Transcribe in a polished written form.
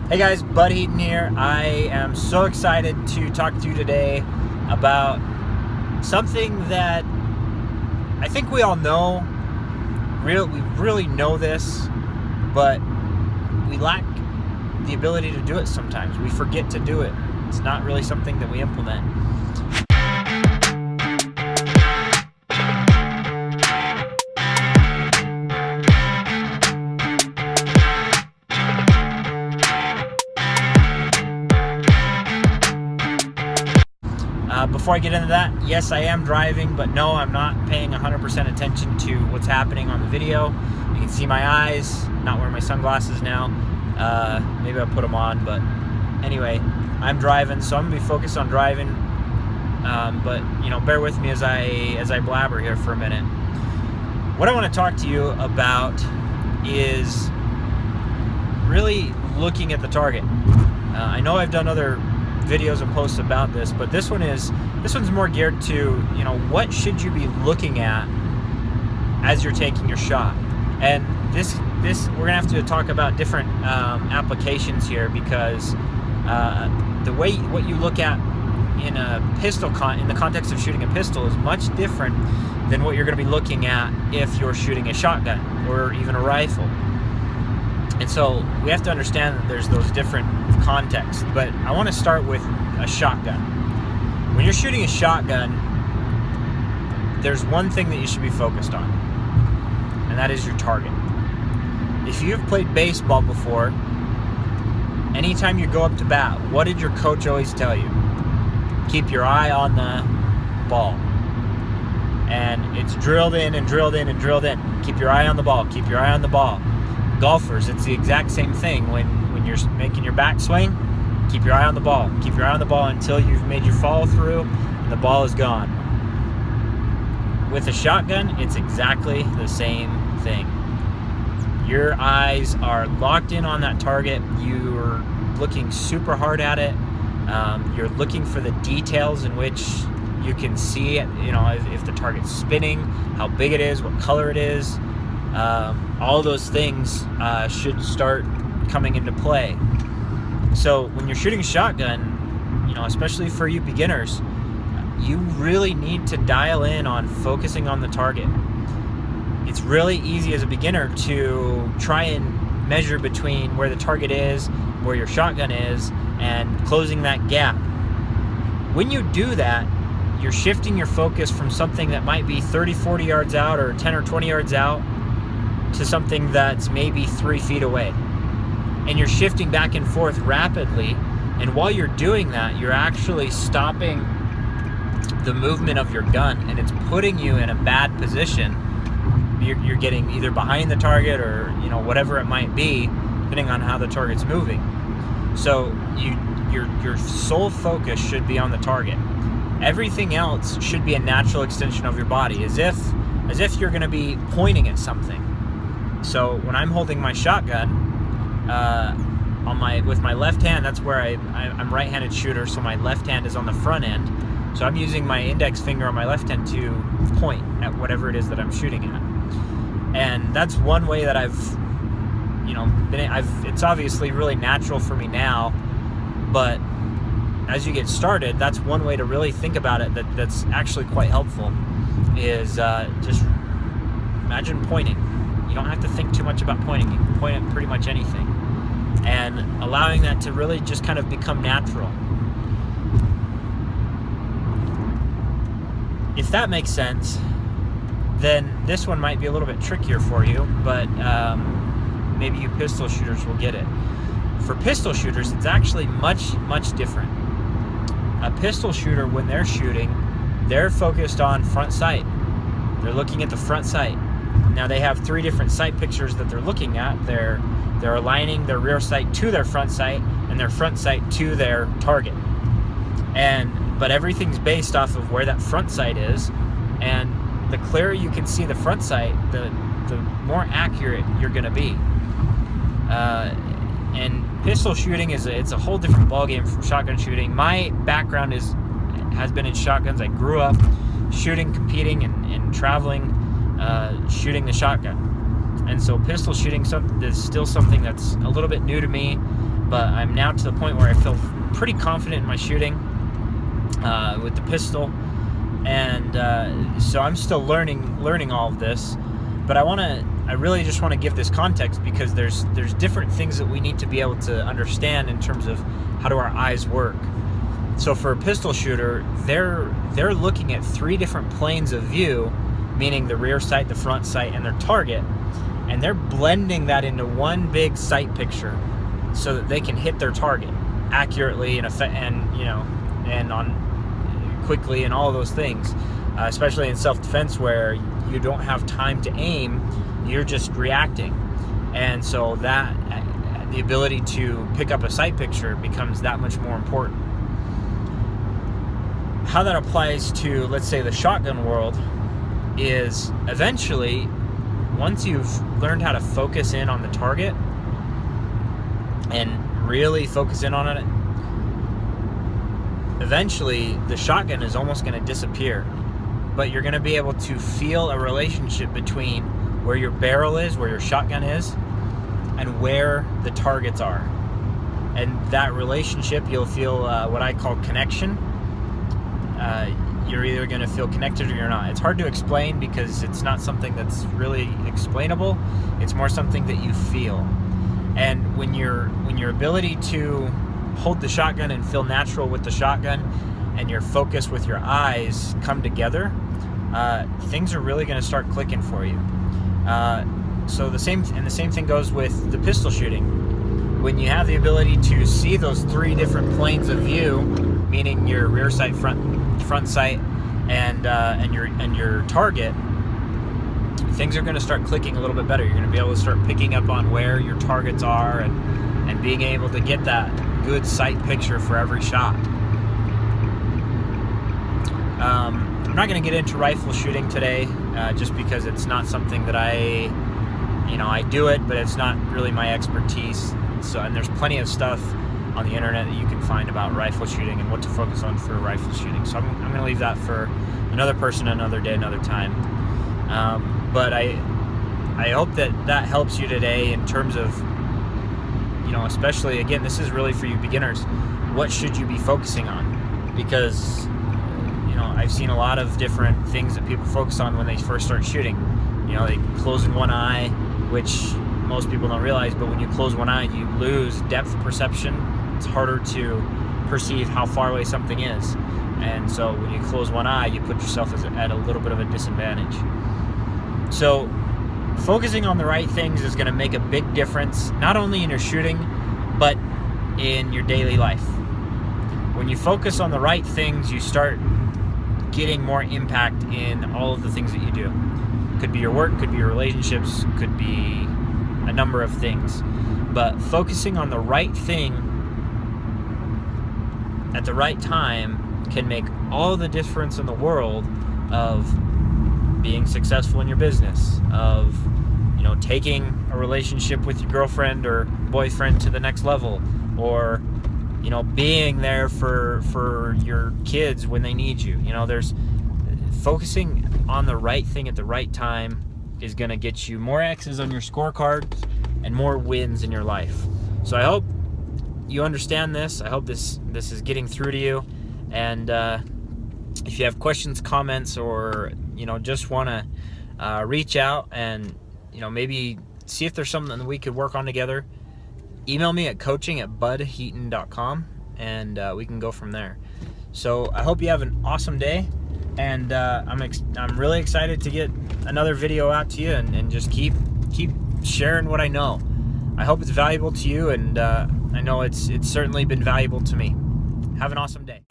Hey guys, Bud Heaton here. I am so excited to talk to you today about something that I think we all know. We really know this, but we lack the ability to do it sometimes. We forget to do it. It's not really something that we implement. Before I get into that, yes, I am driving, but no, I'm not paying 100% attention to what's happening on the video. You can see my eyes, not wearing my sunglasses now. Maybe I'll put them on, but anyway, I'm driving, so I'm gonna be focused on driving. But bear with me as I blabber here for a minute. What I want to talk to you about is really looking at the target. I know I've done other videos and posts about this, but this one's more geared to what should you be looking at as you're taking your shot. And this we're gonna have to talk about different applications here, because what you look at in a pistol in the context of shooting a pistol is much different than what you're going to be looking at if you're shooting a shotgun or even a rifle. And so we have to understand that there's those different contexts. But I want to start with a shotgun. When you're shooting a shotgun, there's one thing that you should be focused on, and that is your target. If you've played baseball before, anytime you go up to bat, what did your coach always tell you? Keep your eye on the ball. And it's drilled in and drilled in and drilled in. Keep your eye on the ball. Keep your eye on the ball. Golfers, it's the exact same thing. When you're making your backswing, keep your eye on the ball. Keep your eye on the ball until you've made your follow through and the ball is gone. With a shotgun, it's exactly the same thing. Your eyes are locked in on that target. You're looking super hard at it. You're looking for the details in which you can see it, if the target's spinning, how big it is, what color it is. All those things should start coming into play. So when you're shooting a shotgun, especially for you beginners, you really need to dial in on focusing on the target. It's really easy as a beginner to try and measure between where the target is, where your shotgun is, and closing that gap. When you do that, you're shifting your focus from something that might be 30, 40 yards out or 10 or 20 yards out to something that's maybe 3 feet away. And you're shifting back and forth rapidly. And while you're doing that, you're actually stopping the movement of your gun, and it's putting you in a bad position. You're getting either behind the target or whatever it might be, depending on how the target's moving. So your sole focus should be on the target. Everything else should be a natural extension of your body, as if you're going to be pointing at something. So when I'm holding my shotgun with my left hand, that's where I'm right-handed shooter, so my left hand is on the front end. So I'm using my index finger on my left hand to point at whatever it is that I'm shooting at. And that's one way that it's obviously really natural for me now, but as you get started, that's one way to really think about it that's actually quite helpful, is just imagine pointing. You don't have to think too much about pointing. You can point at pretty much anything, and allowing that to really just kind of become natural. If that makes sense, then this one might be a little bit trickier for you, but maybe you pistol shooters will get it. For pistol shooters, it's actually much, much different. A pistol shooter, when they're shooting, they're focused on front sight. They're looking at the front sight. Now they have 3 different sight pictures that they're looking at. They're aligning their rear sight to their front sight and their front sight to their target. But everything's based off of where that front sight is, and the clearer you can see the front sight, the more accurate you're going to be. And pistol shooting it's a whole different ballgame from shotgun shooting. My background has been in shotguns. I grew up shooting, competing, and traveling, shooting the shotgun. And so pistol shooting is still something that's a little bit new to me. but I'm now to the point where I feel pretty confident in my shooting with the pistol, and so I'm still learning all of this. But I really just want to give this context, because there's different things that we need to be able to understand in terms of how do our eyes work. So for a pistol shooter, they're looking at 3 different planes of view, meaning the rear sight, the front sight, and their target, and they're blending that into one big sight picture so that they can hit their target accurately and on quickly and all of those things, especially in self-defense where you don't have time to aim, you're just reacting. And so that the ability to pick up a sight picture becomes that much more important. How that applies to, let's say, the shotgun world is eventually, once you've learned how to focus in on the target and really focus in on it, eventually the shotgun is almost going to disappear, but you're going to be able to feel a relationship between where your barrel is, where your shotgun is, and where the targets are. And that relationship, you'll feel what I call connection. You're either going to feel connected or you're not. It's hard to explain because it's not something that's really explainable. It's more something that you feel. And when your ability to hold the shotgun and feel natural with the shotgun and your focus with your eyes come together, things are really going to start clicking for you. So the same thing goes with the pistol shooting. When you have the ability to see those 3 different planes of view, meaning your rear sight, front sight, and your target, things are going to start clicking a little bit better. You're going to be able to start picking up on where your targets are and being able to get that good sight picture for every shot. I'm not going to get into rifle shooting today, just because it's not something that I do it, but it's not really my expertise. So, and there's plenty of stuff on the internet that you can find about rifle shooting and what to focus on for rifle shooting. So I'm going to leave that for another person, another day, another time. But I hope that helps you today in terms of, especially, again, this is really for you beginners. What should you be focusing on? Because, I've seen a lot of different things that people focus on when they first start shooting. They close in one eye, which most people don't realize, but when you close one eye, you lose depth perception. It's harder to perceive how far away something is. And so when you close one eye, you put yourself at a little bit of a disadvantage. So focusing on the right things is going to make a big difference, not only in your shooting, but in your daily life. When you focus on the right things, you start getting more impact in all of the things that you do. Could be your work, could be your relationships, could be a number of things. But focusing on the right thing at the right time can make all the difference in the world of being successful in your business, of taking a relationship with your girlfriend or boyfriend to the next level, or being there for your kids when they need you. There's focusing on the right thing at the right time is going to get you more X's on your scorecard and more wins in your life. So I hope you understand this. I hope this is getting through to you. And if you have questions, comments, or just want to reach out and maybe see if there's something that we could work on together, email me at coaching@budheaton.com, and we can go from there. So I hope you have an awesome day, and I'm really excited to get another video out to you and just keep sharing what I know. I hope it's valuable to you, and I know it's certainly been valuable to me. Have an awesome day.